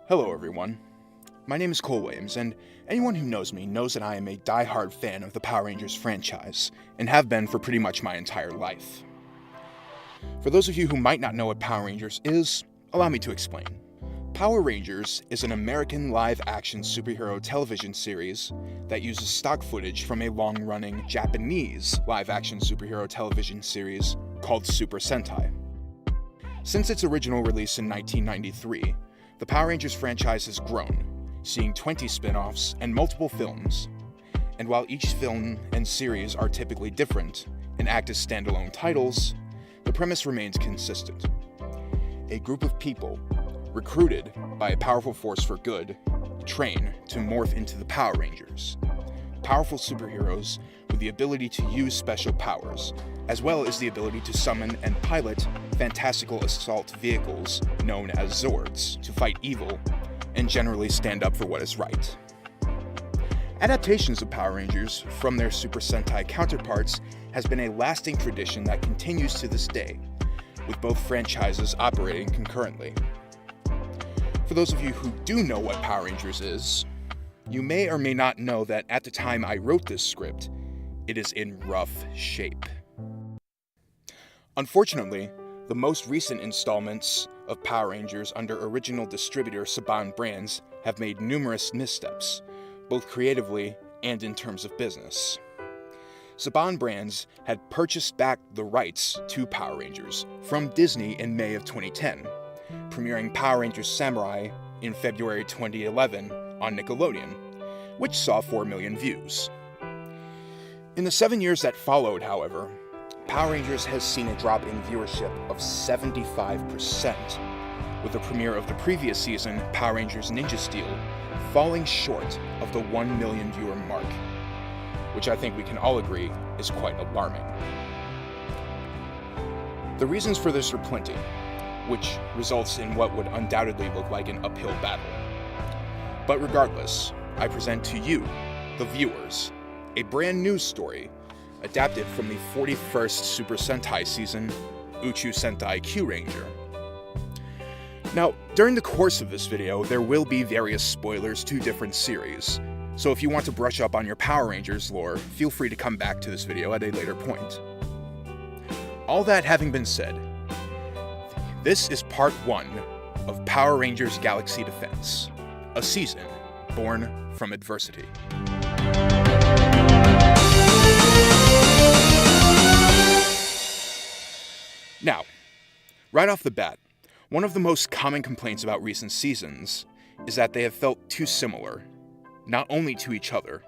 Hello everyone, my name is Cole Williams, and anyone who knows me knows that I am a die-hard fan of the Power Rangers franchise, and have been for pretty much my entire life. For those of you who might not know what Power Rangers is, allow me to explain. Power Rangers is an American live-action superhero television series that uses stock footage from a long-running Japanese live-action superhero television series called Super Sentai. Since its original release in 1993, the Power Rangers franchise has grown, seeing 20 spin-offs and multiple films. And while each film and series are typically different and act as standalone titles, the premise remains consistent. A group of people, recruited by a powerful force for good, train to morph into the Power Rangers. Powerful superheroes with the ability to use special powers, as well as the ability to summon and pilot fantastical assault vehicles known as Zords to fight evil and generally stand up for what is right. Adaptations of Power Rangers from their Super Sentai counterparts has been a lasting tradition that continues to this day, with both franchises operating concurrently. For those of you who do know what Power Rangers is, you may or may not know that at the time I wrote this script, it is in rough shape. Unfortunately, the most recent installments of Power Rangers under original distributor Saban brands have made numerous missteps, both creatively and in terms of business. Saban brands had purchased back the rights to Power Rangers from Disney in May of 2010, premiering Power Rangers Samurai in February 2011 on Nickelodeon, which saw 4 million views. In the 7 years that followed, however, Power Rangers has seen a drop in viewership of 75%, with the premiere of the previous season, Power Rangers Ninja Steel, falling short of the 1 million viewer mark, which I think we can all agree is quite alarming. The reasons for this are plenty, which results in what would undoubtedly look like an uphill battle. But regardless, I present to you, the viewers, a brand new story adapted from the 41st Super Sentai season, Uchu Sentai Kyuranger. Now, during the course of this video, there will be various spoilers to different series, so if you want to brush up on your Power Rangers lore, feel free to come back to this video at a later point. All that having been said, this is part 1 of Power Rangers Galaxy Defense, a season born from adversity. Now, right off the bat, one of the most common complaints about recent seasons is that they have felt too similar, not only to each other,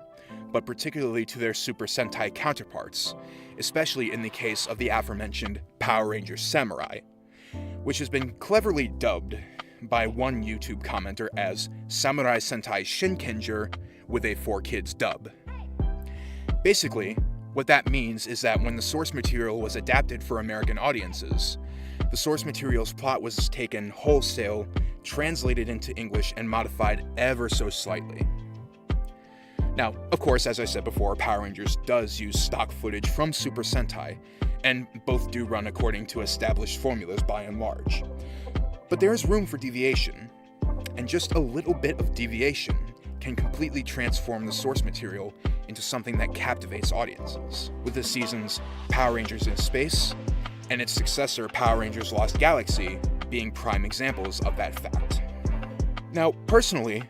but particularly to their Super Sentai counterparts, especially in the case of the aforementioned Power Rangers Samurai, which has been cleverly dubbed by one YouTube commenter as Samurai Sentai Shinkenger with a 4Kids dub. Basically, what that means is that when the source material was adapted for American audiences, the source material's plot was taken wholesale, translated into English, and modified ever so slightly. Now, of course, as I said before, Power Rangers does use stock footage from Super Sentai, and both do run according to established formulas by and large. But there is room for deviation, and just a little bit of deviation can completely transform the source material into something that captivates audiences, with this season's Power Rangers in Space and its successor Power Rangers Lost Galaxy being prime examples of that fact. Now, personally,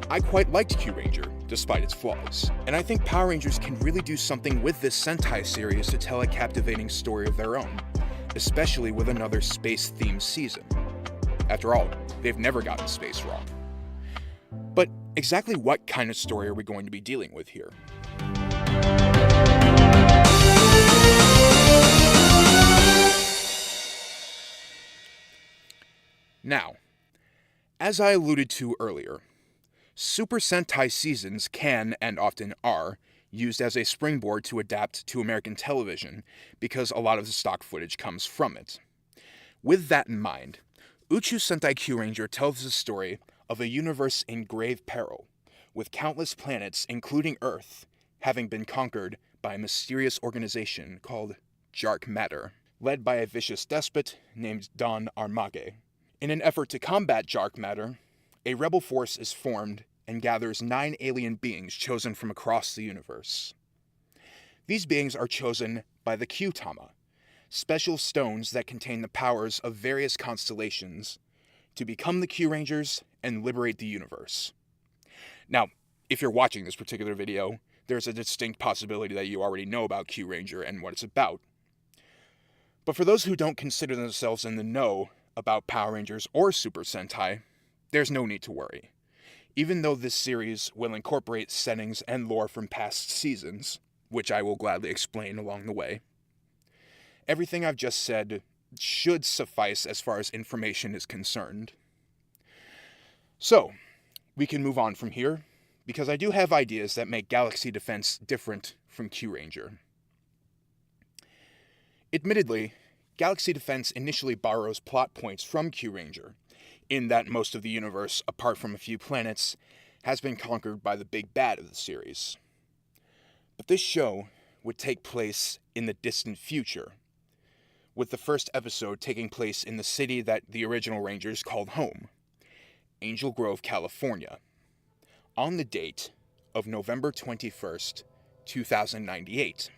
I quite liked Kyuranger, despite its flaws, and I think Power Rangers can really do something with this Sentai series to tell a captivating story of their own, especially with another space-themed season. After all, they've never gotten space wrong. But exactly what kind of story are we going to be dealing with here? Now, as I alluded to earlier, Super Sentai seasons can, and often are, used as a springboard to adapt to American television because a lot of the stock footage comes from it. With that in mind, Uchu Sentai Kyuranger tells the story of a universe in grave peril, with countless planets, including Earth, having been conquered by a mysterious organization called Dark Matter, led by a vicious despot named Don Armage. In an effort to combat Dark Matter, a rebel force is formed and gathers 9 alien beings chosen from across the universe. These beings are chosen by the Q-Tama, special stones that contain the powers of various constellations, to become the Q Rangers and liberate the universe. Now, if you're watching this particular video, there's a distinct possibility that you already know about Q Ranger and what it's about. But for those who don't consider themselves in the know about Power Rangers or Super Sentai, there's no need to worry. Even though this series will incorporate settings and lore from past seasons, which I will gladly explain along the way, everything I've just said should suffice as far as information is concerned. So, we can move on from here, because I do have ideas that make Galaxy Defense different from Q Ranger. Admittedly, Galaxy Defense initially borrows plot points from Q Ranger, in that most of the universe, apart from a few planets, has been conquered by the big bad of the series. But this show would take place in the distant future, with the first episode taking place in the city that the original Rangers called home, Angel Grove, California, on the date of November 21st, 2098.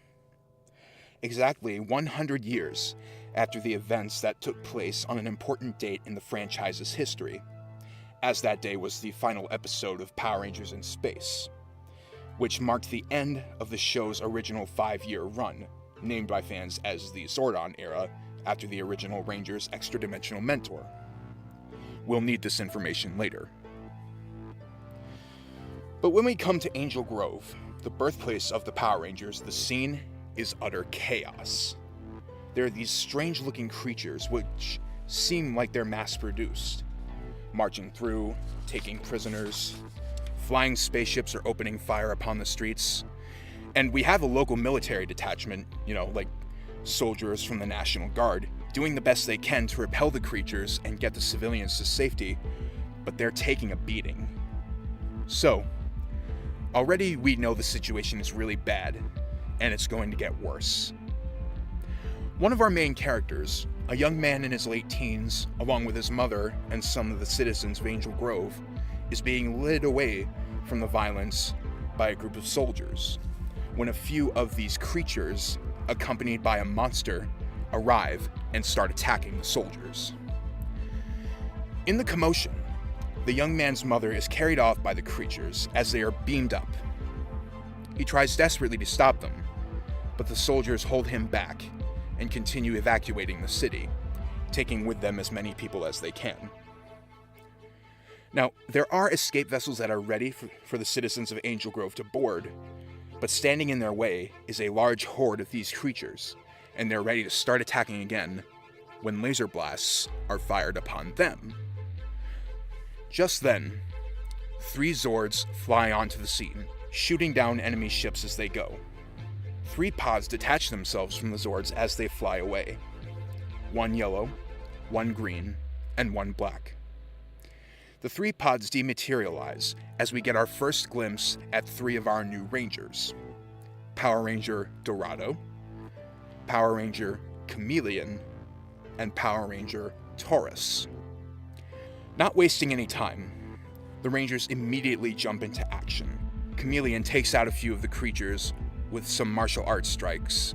Exactly 100 years after the events that took place on an important date in the franchise's history, as that day was the final episode of Power Rangers in Space, which marked the end of the show's original 5-year run, named by fans as the Zordon era, after the original Rangers' extra-dimensional mentor. We'll need this information later. But when we come to Angel Grove, the birthplace of the Power Rangers, the scene is utter chaos. There are these strange-looking creatures which seem like they're mass-produced, marching through, taking prisoners, flying spaceships are opening fire upon the streets, and we have a local military detachment, like soldiers from the National Guard, doing the best they can to repel the creatures and get the civilians to safety, but they're taking a beating. So, already we know the situation is really bad, and it's going to get worse. One of our main characters, a young man in his late teens, along with his mother and some of the citizens of Angel Grove, is being led away from the violence by a group of soldiers, when a few of these creatures, accompanied by a monster, arrive and start attacking the soldiers. In the commotion, the young man's mother is carried off by the creatures as they are beamed up. He tries desperately to stop them, but the soldiers hold him back and continue evacuating the city, taking with them as many people as they can. Now, there are escape vessels that are ready for the citizens of Angel Grove to board, but standing in their way is a large horde of these creatures, and they're ready to start attacking again when laser blasts are fired upon them. Just then, 3 Zords fly onto the scene, shooting down enemy ships as they go. 3 pods detach themselves from the Zords as they fly away. 1 yellow, 1 green, and 1 black. The 3 pods dematerialize as we get our first glimpse at 3 of our new Rangers: Power Ranger Dorado, Power Ranger Chameleon, and Power Ranger Taurus. Not wasting any time, the Rangers immediately jump into action. Chameleon takes out a few of the creatures with some martial arts strikes,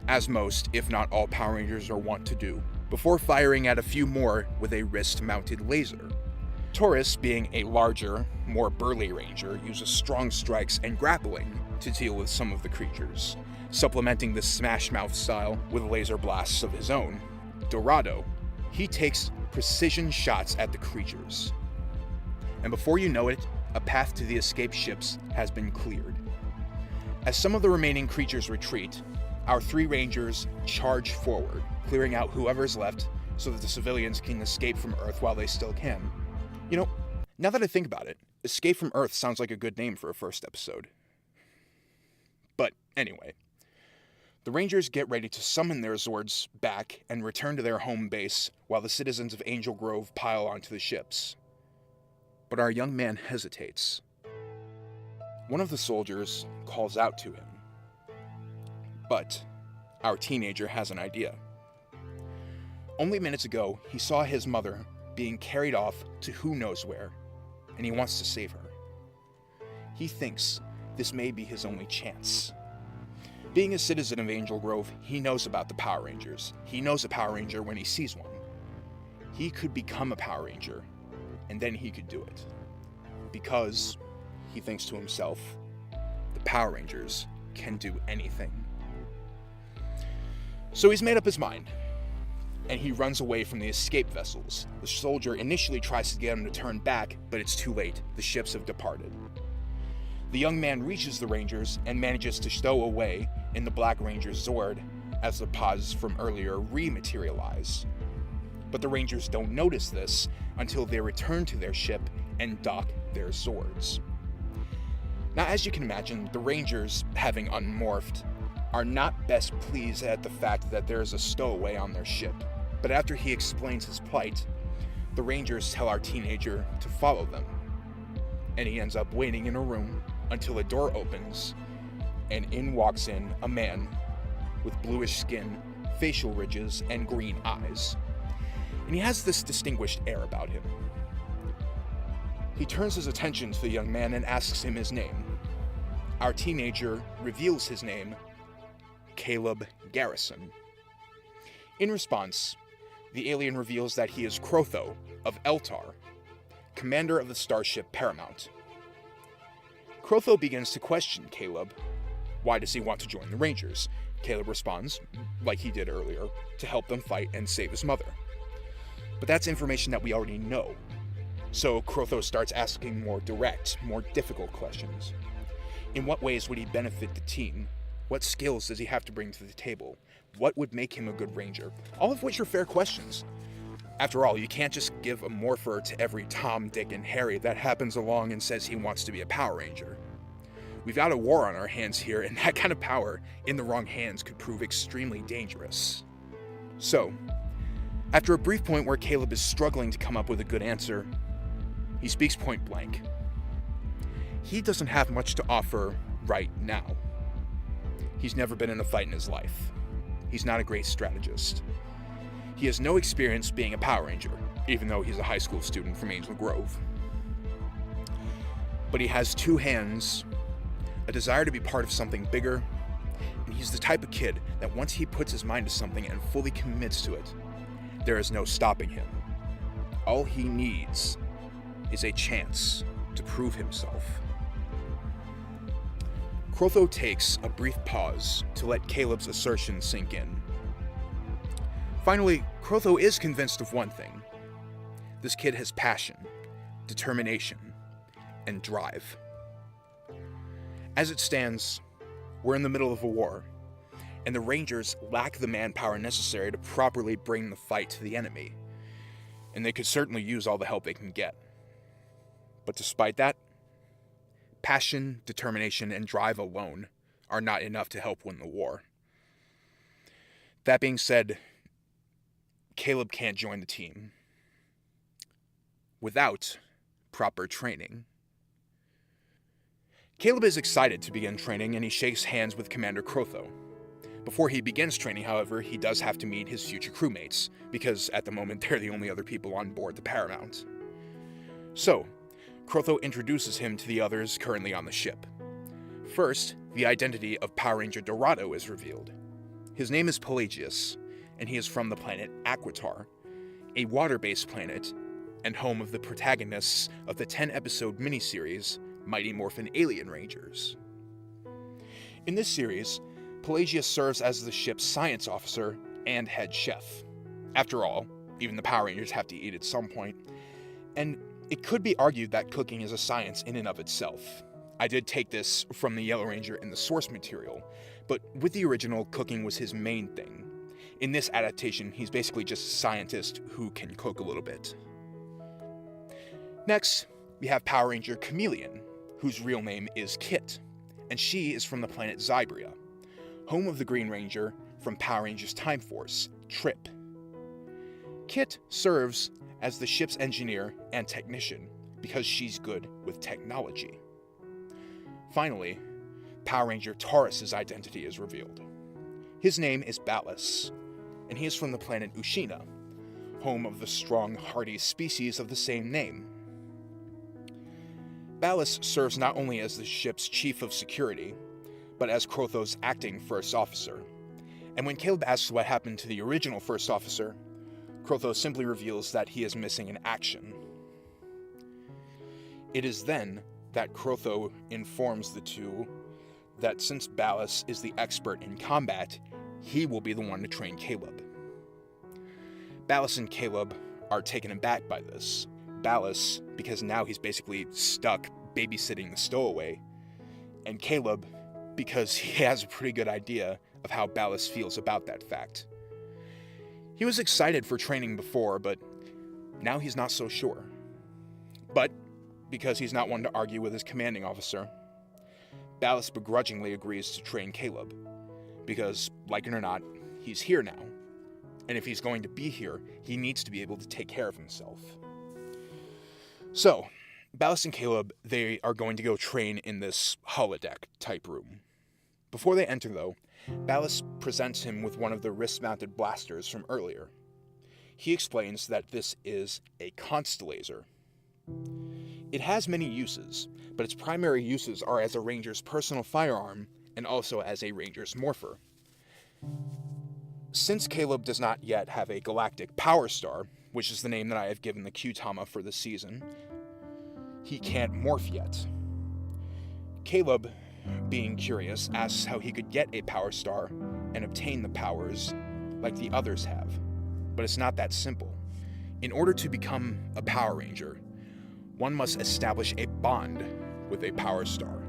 as most, if not all, Power Rangers are wont to do, before firing at a few more with a wrist-mounted laser. Taurus, being a larger, more burly Ranger, uses strong strikes and grappling to deal with some of the creatures, supplementing the Smash Mouth style with laser blasts of his own. Dorado, he takes precision shots at the creatures. And before you know it, a path to the escape ships has been cleared. As some of the remaining creatures retreat, our 3 Rangers charge forward, clearing out whoever's left so that the civilians can escape from Earth while they still can. Now that I think about it, Escape from Earth sounds like a good name for a first episode. But anyway, the Rangers get ready to summon their Zords back and return to their home base while the citizens of Angel Grove pile onto the ships. But our young man hesitates. One of the soldiers calls out to him, but our teenager has an idea. Only minutes ago, he saw his mother being carried off to who knows where, and he wants to save her. He thinks this may be his only chance. Being a citizen of Angel Grove, he knows about the Power Rangers. He knows a Power Ranger when he sees one. He could become a Power Ranger, and then he could do it. Because, he thinks to himself, the Power Rangers can do anything. So he's made up his mind, and he runs away from the escape vessels. The soldier initially tries to get him to turn back, but it's too late. The ships have departed. The young man reaches the Rangers and manages to stow away in the Black Ranger's Zord as the pods from earlier rematerialize. But the Rangers don't notice this until they return to their ship and dock their Zords. Now, as you can imagine, the Rangers, having unmorphed, are not best pleased at the fact that there is a stowaway on their ship. But after he explains his plight, the Rangers tell our teenager to follow them. And he ends up waiting in a room until a door opens, and in walks in a man with bluish skin, facial ridges, and green eyes. And he has this distinguished air about him. He turns his attention to the young man and asks him his name. Our teenager reveals his name, Caleb Garrison. In response, the alien reveals that he is Crotho of Eltar, commander of the starship Paramount. Crotho begins to question Caleb. Why does he want to join the Rangers? Caleb responds, like he did earlier, to help them fight and save his mother. But that's information that we already know. So Crotho starts asking more direct, more difficult questions. In what ways would he benefit the team? What skills does he have to bring to the table? What would make him a good Ranger? All of which are fair questions. After all, you can't just give a morpher to every Tom, Dick, and Harry that happens along and says he wants to be a Power Ranger. We've got a war on our hands here, and that kind of power in the wrong hands could prove extremely dangerous. So, after a brief point where Caleb is struggling to come up with a good answer, he speaks point blank. He doesn't have much to offer right now. He's never been in a fight in his life. He's not a great strategist. He has no experience being a Power Ranger, even though he's a high school student from Angel Grove. But he has two hands, a desire to be part of something bigger, and he's the type of kid that once he puts his mind to something and fully commits to it, there is no stopping him. All he needs is a chance to prove himself. Crotho takes a brief pause to let Caleb's assertion sink in. Finally, Crotho is convinced of one thing. This kid has passion, determination, and drive. As it stands, we're in the middle of a war, and the Rangers lack the manpower necessary to properly bring the fight to the enemy, and they could certainly use all the help they can get. But despite that, passion, determination, and drive alone are not enough to help win the war. That being said, Caleb can't join the team without proper training. Caleb is excited to begin training, and he shakes hands with Commander Crotho. Before he begins training, however, he does have to meet his future crewmates, because at the moment they're the only other people on board the Paramount. So, Crotho introduces him to the others currently on the ship. First, the identity of Power Ranger Dorado is revealed. His name is Pelagius, and he is from the planet Aquitar, a water-based planet and home of the protagonists of the 10-episode miniseries Mighty Morphin Alien Rangers. In this series, Pelagius serves as the ship's science officer and head chef. After all, even the Power Rangers have to eat at some point, and it could be argued that cooking is a science in and of itself. I did take this from the Yellow Ranger in the source material, but with the original, cooking was his main thing. In this adaptation, he's basically just a scientist who can cook a little bit. Next, we have Power Ranger Chameleon, whose real name is Kit, and she is from the planet Zybria, home of the Green Ranger from Power Rangers Time Force, Trip. Kit serves as the ship's engineer and technician because she's good with technology. Finally, Power Ranger Taurus's identity is revealed. His name is Ballus, and he is from the planet Ushina, home of the strong, hardy species of the same name. Ballus serves not only as the ship's chief of security, but as Crotho's acting first officer. And when Caleb asks what happened to the original first officer, Crotho simply reveals that he is missing in action. It is then that Crotho informs the two that since Ballus is the expert in combat, he will be the one to train Caleb. Ballus and Caleb are taken aback by this. Ballus, because now he's basically stuck babysitting the stowaway, and Caleb, because he has a pretty good idea of how Ballus feels about that fact. He was excited for training before, but now he's not so sure. But, because he's not one to argue with his commanding officer, Ballus begrudgingly agrees to train Caleb, because, like it or not, he's here now. And if he's going to be here, he needs to be able to take care of himself. So, Ballus and Caleb, they are going to go train in this holodeck type room. Before they enter, though, Ballus presents him with one of the wrist-mounted blasters from earlier. He explains that this is a constellator. It has many uses, but its primary uses are as a ranger's personal firearm and also as a ranger's morpher. Since Caleb does not yet have a galactic power star, which is the name that I have given the Q-Tama for this season, he can't morph yet. Caleb, being curious, asks how he could get a power star and obtain the powers like the others have. But it's not that simple. In order to become a Power Ranger, one must establish a bond with a power star,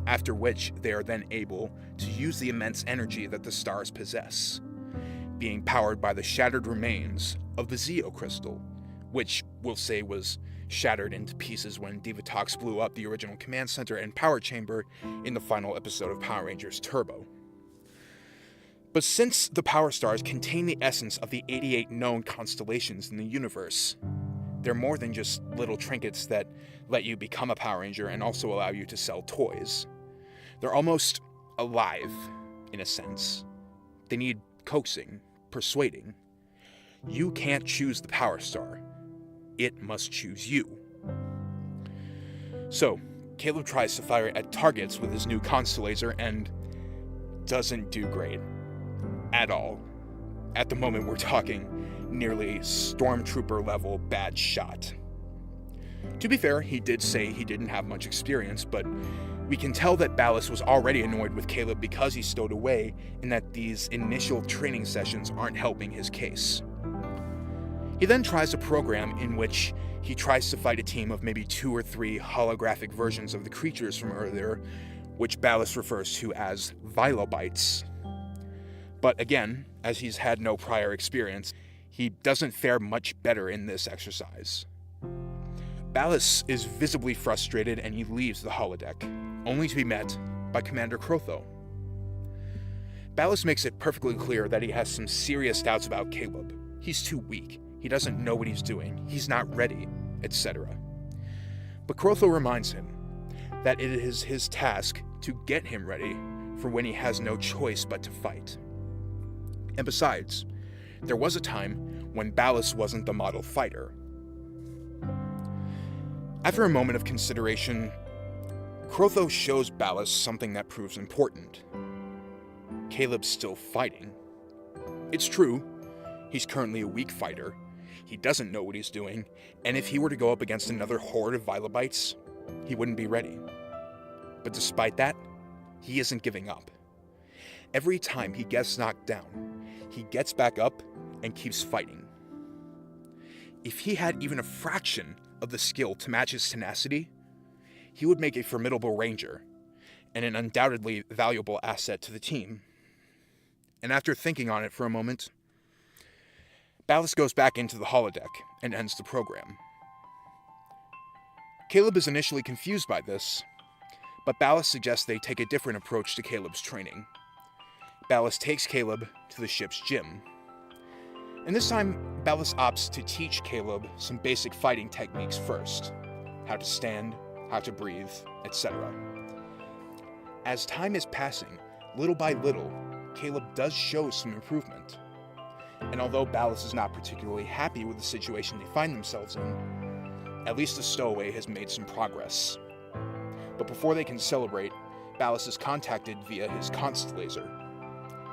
after which they are then able to use the immense energy that the stars possess, being powered by the shattered remains of the Zeo crystal, which we'll say was shattered into pieces when Divatox blew up the original command center and power chamber in the final episode of Power Rangers Turbo. But since the power stars contain the essence of the 88 known constellations in the universe, they're more than just little trinkets that let you become a Power Ranger and also allow you to sell toys. They're almost alive, in a sense. They need coaxing, persuading. You can't choose the power star. It must choose you. So, Caleb tries to fire at targets with his new constellator and doesn't do great. At all. At the moment we're talking nearly stormtrooper level bad shot. To be fair, he did say he didn't have much experience, but we can tell that Ballus was already annoyed with Caleb because he stowed away and that these initial training sessions aren't helping his case. He then tries a program in which he tries to fight a team of maybe 2 or 3 holographic versions of the creatures from earlier, which Ballus refers to as Vilobites. But again, as he's had no prior experience, he doesn't fare much better in this exercise. Ballus is visibly frustrated and he leaves the holodeck, only to be met by Commander Crotho. Ballus makes it perfectly clear that he has some serious doubts about Caleb. He's too weak. He doesn't know what he's doing. He's not ready, etc. But Crotho reminds him that it is his task to get him ready for when he has no choice but to fight. And besides, there was a time when Ballus wasn't the model fighter. After a moment of consideration, Crotho shows Ballus something that proves important. Caleb's still fighting. It's true, he's currently a weak fighter. He doesn't know what he's doing, and if he were to go up against another horde of Vilobites, he wouldn't be ready. But despite that, he isn't giving up. Every time he gets knocked down, he gets back up and keeps fighting. If he had even a fraction of the skill to match his tenacity, he would make a formidable ranger, and an undoubtedly valuable asset to the team. And after thinking on it for a moment, Ballus goes back into the holodeck and ends the program. Caleb is initially confused by this, but Ballus suggests they take a different approach to Caleb's training. Ballus takes Caleb to the ship's gym. And this time, Ballus opts to teach Caleb some basic fighting techniques first. How to stand, how to breathe, etc. As time is passing, little by little, Caleb does show some improvement. And although Ballas is not particularly happy with the situation they find themselves in, at least the stowaway has made some progress. But before they can celebrate, Ballas is contacted via his constellator.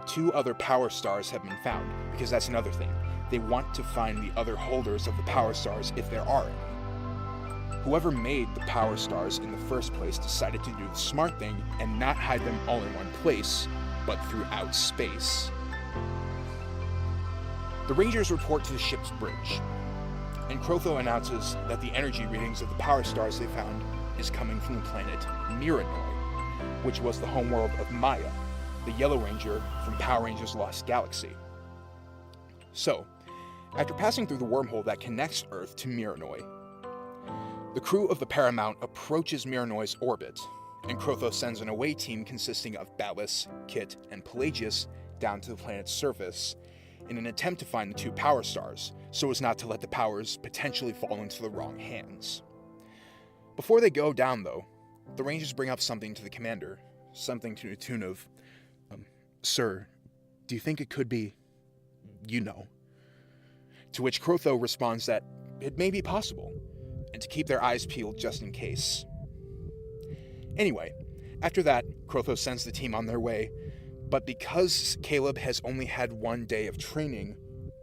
2 other power stars have been found, because that's another thing. They want to find the other holders of the power stars if there are any. Whoever made the power stars in the first place decided to do the smart thing and not hide them all in one place, but throughout space. The Rangers report to the ship's bridge, and Crotho announces that the energy readings of the power stars they found is coming from the planet Miranoi, which was the homeworld of Maya, the Yellow Ranger from Power Rangers Lost Galaxy. So, after passing through the wormhole that connects Earth to Miranoi, the crew of the Paramount approaches Miranoi's orbit, and Crotho sends an away team consisting of Ballas, Kit, and Pelagius down to the planet's surface in an attempt to find the 2 power stars, so as not to let the powers potentially fall into the wrong hands. Before they go down, though, the Rangers bring up something to the commander, something to the tune of, "Sir, do you think it could be, you know?" To which Crotho responds that it may be possible, and to keep their eyes peeled just in case. Anyway, after that, Crotho sends the team on their way, but because Caleb has only had 1 day of training,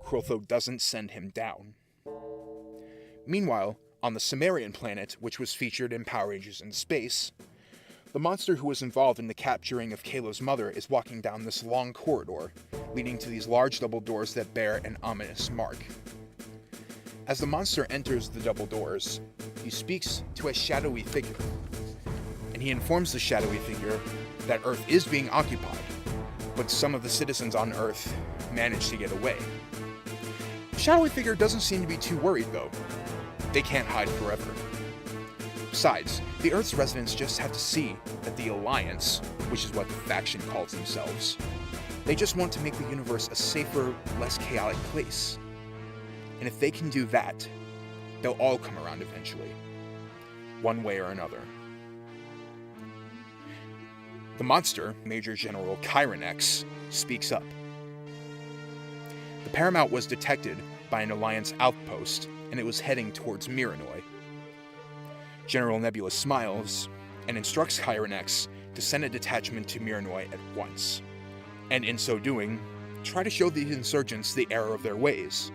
Crotho doesn't send him down. Meanwhile, on the Sumerian planet, which was featured in Power Rangers in Space, the monster who was involved in the capturing of Caleb's mother is walking down this long corridor, leading to these large double doors that bear an ominous mark. As the monster enters the double doors, he speaks to a shadowy figure, and he informs the shadowy figure that Earth is being occupied, but some of the citizens on Earth managed to get away. The shadowy figure doesn't seem to be too worried, though. They can't hide forever. Besides, the Earth's residents just have to see that the Alliance, which is what the faction calls themselves, they just want to make the universe a safer, less chaotic place. And if they can do that, they'll all come around eventually, one way or another. The monster, Major General Chiron X, speaks up. The Paramount was detected by an Alliance outpost, and it was heading towards Miranoi. General Nebula smiles and instructs Chiron X to send a detachment to Miranoi at once, and in so doing, try to show the insurgents the error of their ways.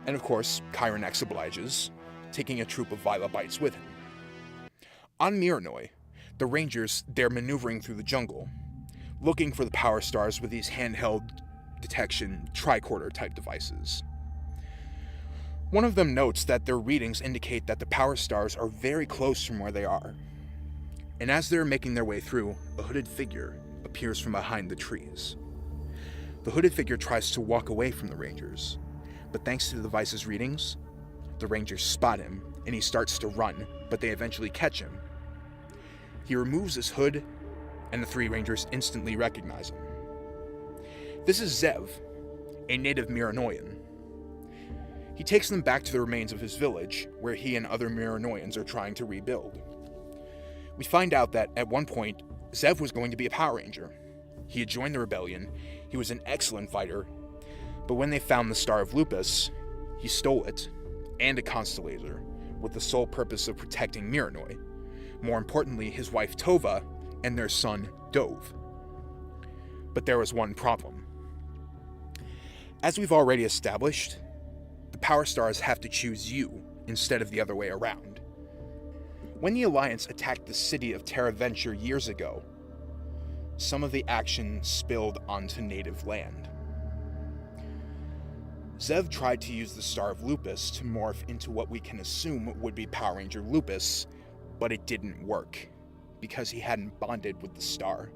And of course, Chiron X obliges, taking a troop of Vilobites with him. On Miranoi, the Rangers, they're maneuvering through the jungle, looking for the power stars with these handheld detection tricorder type devices. One of them notes that their readings indicate that the power stars are very close from where they are. And as they're making their way through, a hooded figure appears from behind the trees. The hooded figure tries to walk away from the Rangers, but thanks to the device's readings, the Rangers spot him and he starts to run, but they eventually catch him. He removes his hood, and the 3 Rangers instantly recognize him. This is Zev, a native Miranoian. He takes them back to the remains of his village, where he and other Miranoians are trying to rebuild. We find out that at one point, Zev was going to be a Power Ranger. He had joined the rebellion, he was an excellent fighter, but when they found the Star of Lupus, he stole it, and a constellator, with the sole purpose of protecting Miranoi. More importantly, his wife Tova and their son Dove. But there was one problem. As we've already established, the Power Stars have to choose you instead of the other way around. When the Alliance attacked the city of Terra Venture years ago, some of the action spilled onto native land. Zev tried to use the Star of Lupus to morph into what we can assume would be Power Ranger Lupus, but it didn't work, because he hadn't bonded with the star.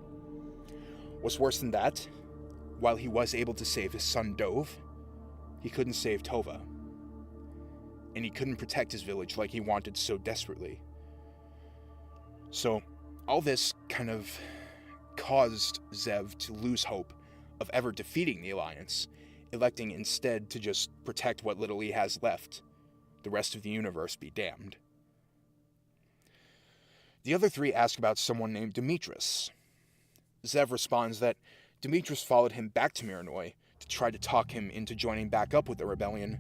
What's worse than that, while he was able to save his son Dove, he couldn't save Tova. And he couldn't protect his village like he wanted so desperately. So, all this kind of caused Zev to lose hope of ever defeating the Alliance, electing instead to just protect what little he has left, the rest of the universe be damned. The other three ask about someone named Demetrius. Zev responds that Demetrius followed him back to Miranoi to try to talk him into joining back up with the rebellion,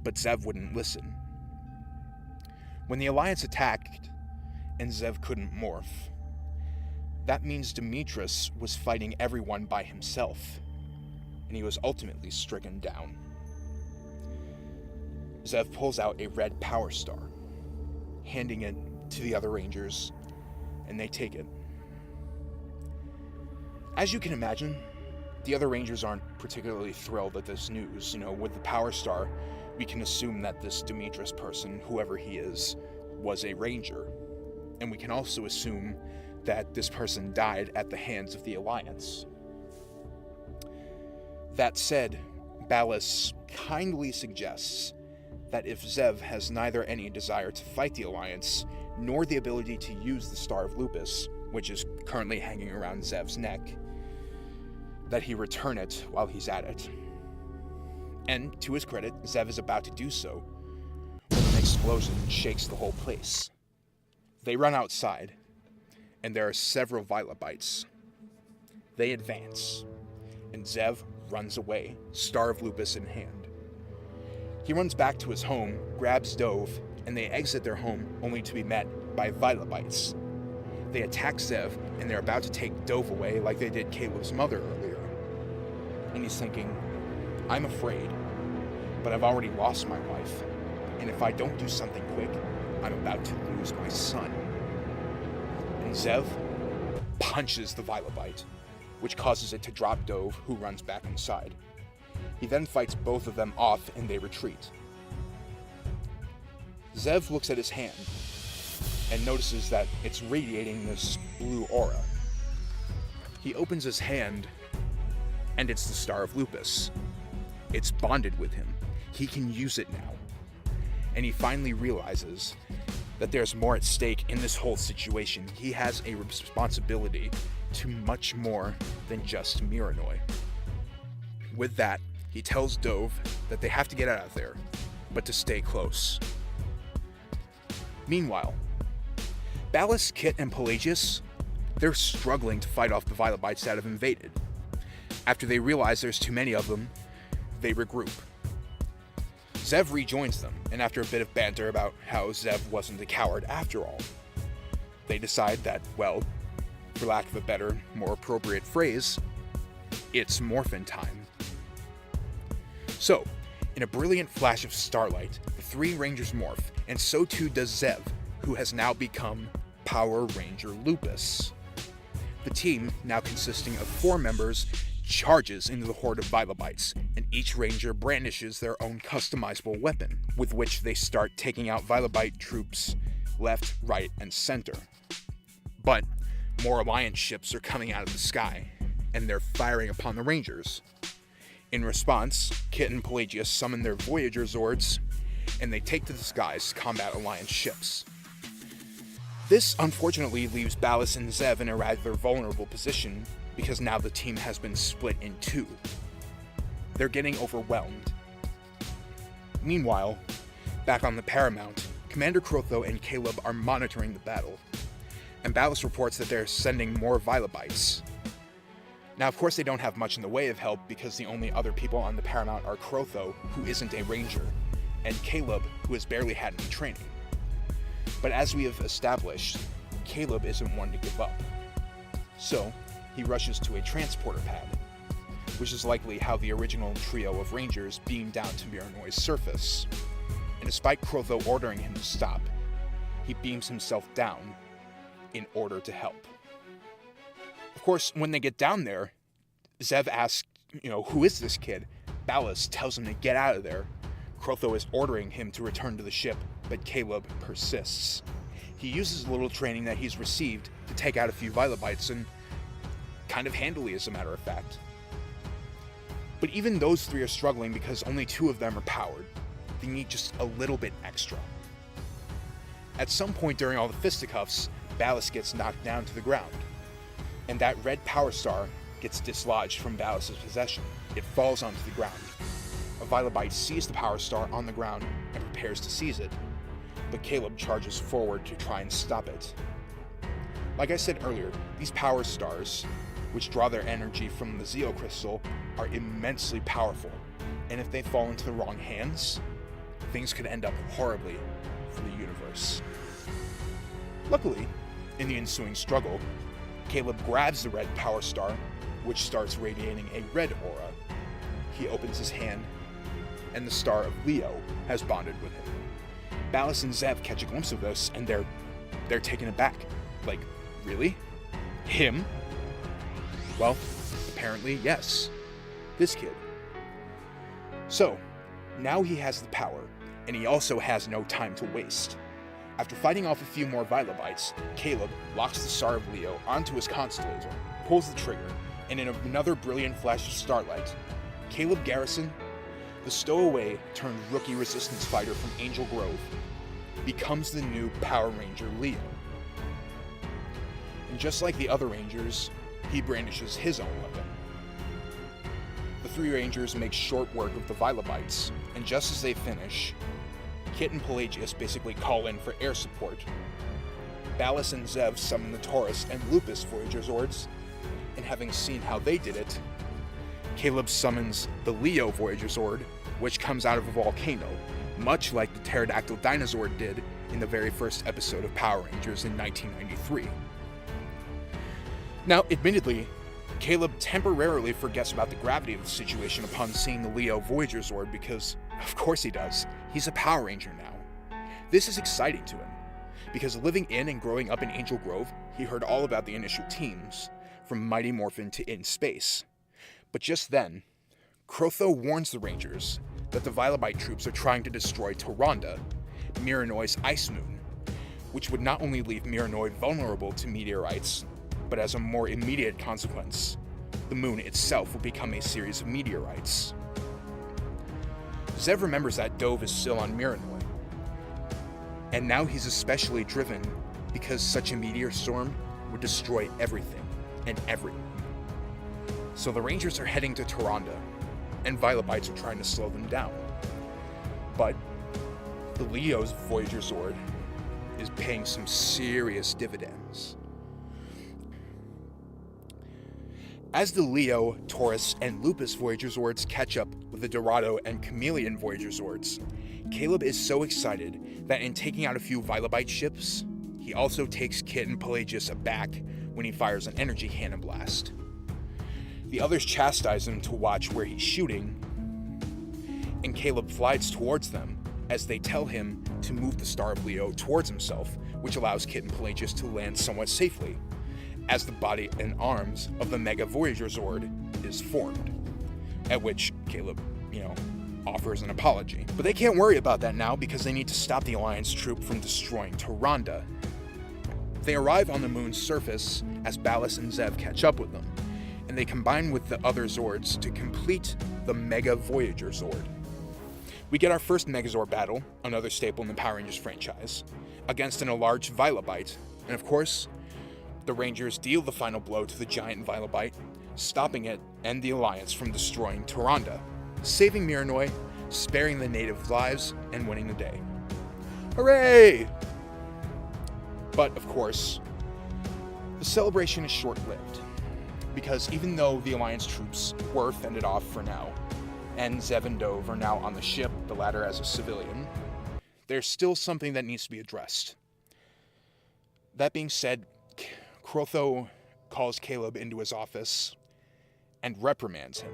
but Zev wouldn't listen. When the Alliance attacked, and Zev couldn't morph, that means Demetrius was fighting everyone by himself, and he was ultimately stricken down. Zev pulls out a red power star, handing it to the other Rangers, and they take it. As you can imagine, the other Rangers aren't particularly thrilled at this news. With the Power Star, we can assume that this Demetrius person, whoever he is, was a Ranger. And we can also assume that this person died at the hands of the Alliance. That said, Ballas kindly suggests that if Zev has neither any desire to fight the Alliance, nor the ability to use the Star of Lupus, which is currently hanging around Zev's neck, that he return it while he's at it. And, to his credit, Zev is about to do so when an explosion shakes the whole place. They run outside, and there are several Violet Bites. They advance, and Zev runs away, Star of Lupus in hand. He runs back to his home, grabs Dove, and they exit their home only to be met by Violet Bites. They attack Zev, and they're about to take Dove away like they did Caleb's mother earlier. And he's thinking, I'm afraid, but I've already lost my wife, and if I don't do something quick, I'm about to lose my son. And Zev punches the Violet Bite, which causes it to drop Dove, who runs back inside. He then fights both of them off, and they retreat. Zev looks at his hand and notices that it's radiating this blue aura. He opens his hand, and it's the Star of Lupus. It's bonded with him. He can use it now. And he finally realizes that there's more at stake in this whole situation. He has a responsibility to much more than just Miranoi. With that, he tells Dove that they have to get out of there, but to stay close. Meanwhile, Ballas, Kit, and Pelagius, they're struggling to fight off the Violet Bites that have invaded. After they realize there's too many of them, they regroup. Zev rejoins them, and after a bit of banter about how Zev wasn't a coward after all, they decide that, well, for lack of a better, more appropriate phrase, it's morphin' time. So, in a brilliant flash of starlight, the three Rangers morph, and so too does Zev, who has now become Power Ranger Lupus. The team, now consisting of 4 members, charges into the horde of Violet Bites, and each Ranger brandishes their own customizable weapon, with which they start taking out Violet Bite troops left, right, and center. But more Alliance ships are coming out of the sky, and they're firing upon the Rangers. In response, Kit and Pelagius summon their Voyager Zords, and they take to the skies to combat Alliance ships. This unfortunately leaves Ballas and Zev in a rather vulnerable position, because now the team has been split in 2. They're getting overwhelmed. Meanwhile, back on the Paramount, Commander Crotho and Caleb are monitoring the battle, and Ballas reports that they're sending more Violet Bites. Now, of course, they don't have much in the way of help because the only other people on the Paramount are Crotho, who isn't a Ranger, and Caleb, who has barely had any training. But as we have established, Caleb isn't one to give up. So, he rushes to a transporter pad, which is likely how the original trio of Rangers beamed down to Miranoi's surface. And despite Crotho ordering him to stop, he beams himself down in order to help. Of course, when they get down there, Zev asks, who is this kid? Ballas tells him to get out of there. Crotho is ordering him to return to the ship, but Caleb persists. He uses a little training that he's received to take out a few Violet Bites, and kind of handily, as a matter of fact. But even those 3 are struggling because only 2 of them are powered. They need just a little bit extra. At some point during all the fisticuffs, Ballas gets knocked down to the ground, and that red power star gets dislodged from Ballas' possession. It falls onto the ground. A Violet Bite sees the power star on the ground and prepares to seize it, but Caleb charges forward to try and stop it. Like I said earlier, these power stars, which draw their energy from the Zeo crystal, are immensely powerful, and if they fall into the wrong hands, things could end up horribly for the universe. Luckily, in the ensuing struggle, Caleb grabs the red power star, which starts radiating a red aura. He opens his hand, and the star of Leo has bonded with him. Ballas and Zev catch a glimpse of this, and they're taken aback. Like, really? Him? Well, apparently, yes. This kid. So, now he has the power, and he also has no time to waste. After fighting off a few more Vilobites, Caleb locks the Star of Leo onto his constellator, pulls the trigger, and in another brilliant flash of starlight, Caleb Garrison, the stowaway turned rookie resistance fighter from Angel Grove, becomes the new Power Ranger Leo. And just like the other Rangers, he brandishes his own weapon. The three Rangers make short work of the Vilobites, and just as they finish, Kit and Pelagius basically call in for air support. Ballas and Zev summon the Taurus and Lupus Voyager Zords, and having seen how they did it, Caleb summons the Leo Voyager Zord, which comes out of a volcano, much like the Pterodactyl Dinozord did in the very first episode of Power Rangers in 1993. Now, admittedly, Caleb temporarily forgets about the gravity of the situation upon seeing the Leo Voyager Zord because, of course he does, he's a Power Ranger now. This is exciting to him, because living in and growing up in Angel Grove, he heard all about the initial teams, from Mighty Morphin to In Space. But just then, Crotho warns the Rangers that the Vilobite troops are trying to destroy Taronda, Miranoi's ice moon, which would not only leave Miranoi vulnerable to meteorites, but as a more immediate consequence, the moon itself will become a series of meteorites. Zev remembers that Dove is still on Miranoi, and now he's especially driven because such a meteor storm would destroy everything and everyone. So the Rangers are heading to Taronda, and Vilobites are trying to slow them down. But the Leo's Voyager Zord is paying some serious dividends. As the Leo, Taurus, and Lupus Voyager Zords catch up with the Dorado and Chameleon Voyager Zords, Caleb is so excited that in taking out a few Vilobite ships, he also takes Kit and Pelagius aback when he fires an energy cannon blast. The others chastise him to watch where he's shooting, and Caleb flies towards them as they tell him to move the Star of Leo towards himself, which allows Kit and Pelagius to land somewhat safely, as the body and arms of the Mega Voyager Zord is formed, at which Caleb, offers an apology. But they can't worry about that now because they need to stop the Alliance troop from destroying Taronda. They arrive on the moon's surface as Ballas and Zev catch up with them, and they combine with the other Zords to complete the Mega Voyager Zord. We get our first Megazord battle, another staple in the Power Rangers franchise, against an enlarged Vilobite, and of course, the Rangers deal the final blow to the giant Vilobite, stopping it and the Alliance from destroying Taronda, saving Miranoi, sparing the native lives, and winning the day. Hooray! But, of course, the celebration is short-lived, because even though the Alliance troops were fended off for now, and Zev and Dove are now on the ship, the latter as a civilian, there's still something that needs to be addressed. That being said, Crotho calls Caleb into his office and reprimands him.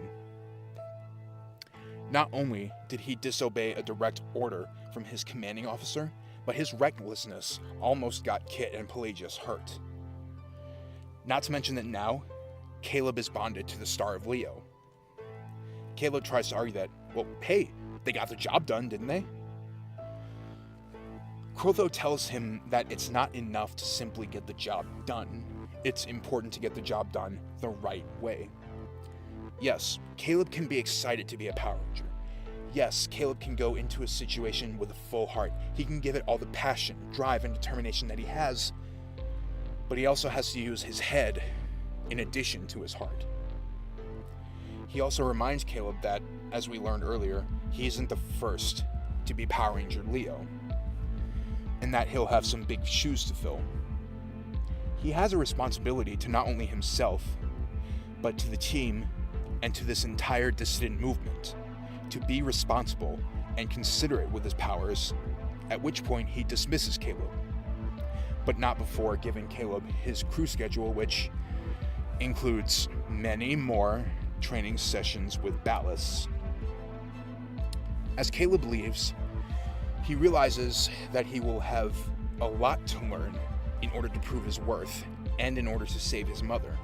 Not only did he disobey a direct order from his commanding officer, but his recklessness almost got Kit and Pelagius hurt. Not to mention that now, Caleb is bonded to the Star of Leo. Caleb tries to argue that, well, hey, they got the job done, didn't they? Crotho tells him that it's not enough to simply get the job done. It's important to get the job done the right way. Yes, Caleb can be excited to be a Power Ranger. Yes, Caleb can go into a situation with a full heart. He can give it all the passion, drive, and determination that he has. But he also has to use his head in addition to his heart. He also reminds Caleb that, as we learned earlier, he isn't the first to be Power Ranger Leo, and that he'll have some big shoes to fill. he has a responsibility to not only himself, but to the team and to this entire dissident movement, to be responsible and considerate with his powers, at which point he dismisses Caleb. But not before giving Caleb his crew schedule, which includes many more training sessions with Ballast. As Caleb leaves, he realizes that he will have a lot to learn in order to prove his worth and in order to save his mother.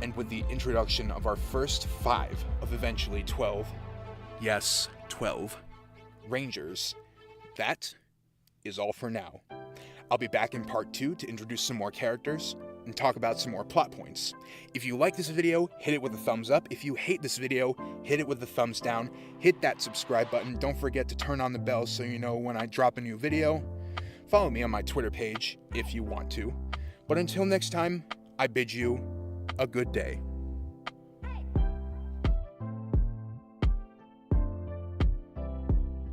And with the introduction of our first 5 of eventually 12, yes, 12, Rangers, that is all for now. I'll be back in part 2 to introduce some more characters and talk about some more plot points. If you like this video, hit it with a thumbs up. If you hate this video, hit it with the thumbs down. Hit that subscribe button. Don't forget to turn on the bell so you know when I drop a new video. Follow me on my Twitter page if you want to. But until next time, I bid you a good day.